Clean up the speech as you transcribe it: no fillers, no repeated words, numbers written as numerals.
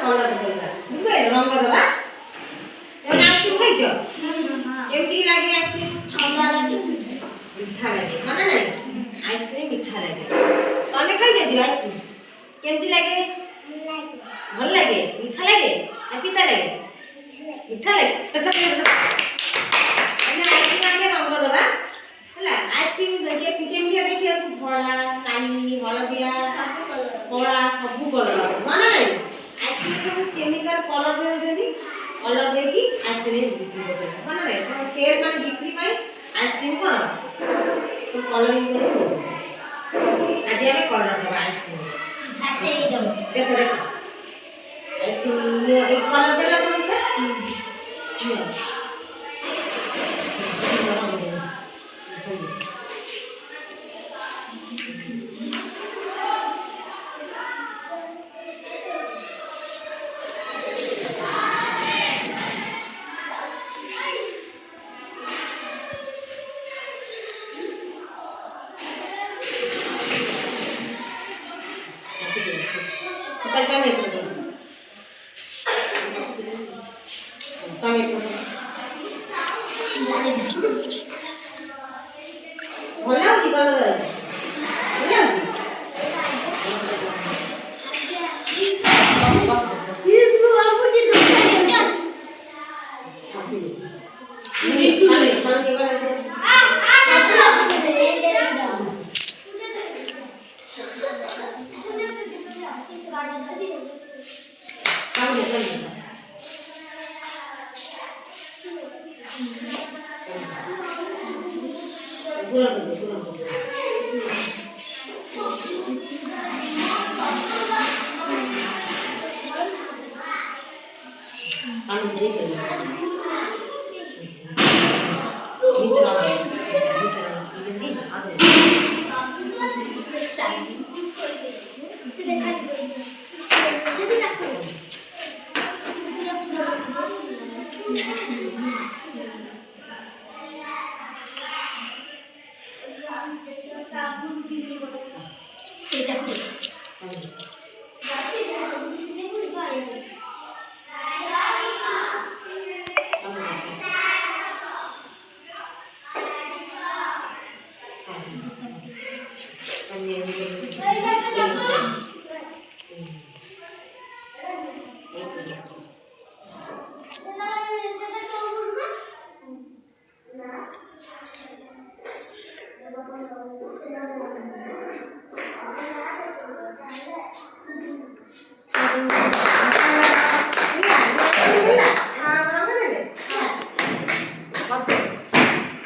colour କରିବା ବୁଝିପାରିଲ ରଙ୍ଗ ଦେବା ଏବେ ଆଇସ୍କ୍ରିମ ଖାଇଛ କେମିତି ଲାଗେ ଆଇସ୍କ୍ରିମ ଥଣ୍ଡା ଲାଗେ ମିଠା ଲାଗେ ମାନେ ନାଇଁ ଆଇସ୍କ୍ରିମ ମିଠା ଲାଗେ ତମେ ଖାଇଛ ଆଇସ୍କ୍ରିମ କେମିତି ଲାଗେ ଭଲ ଲାଗେ ମିଠା ଲାଗେ ନା ପିତା ଲାଗେ ମିଠା ଲାଗେ ଆଇସ୍କ୍ରିମ ଆମେ ରଙ୍ଗ ଦେବା ହେଲା ଆଇସ୍କ୍ରିମ କେମିତିଆ ଦେଖିବାକୁ ଧଳା ନାଲି ହଳଦିଆ କଳା ସବୁ କଲର ମାନେ ନାଇଁ ଆଇସ୍କ୍ରିମ ସବୁ କେମିକାଲ କଲର ଦେଉଛନ୍ତି କଲର ଦେଇକି ଆଇସ୍କ୍ରିମ ବିକ୍ରି କରୁଛନ୍ତି ମାନେ ନାଇଁ ସେଲ୍ ମାନେ ବିକ୍ରି ପାଇଁ ଆଇସ୍କ୍ରିମ କଣ କଲରିଂ କରି ଆଜି ଆମେ କଲର ଦେବା ଆଇସ୍କ୍ରିମ ଦେଖ ଦେଖ ଆଇସ୍କ୍ରିମ এই কলর দেলা কোনটা ଭଲ ହେଉଛି କଲର I'm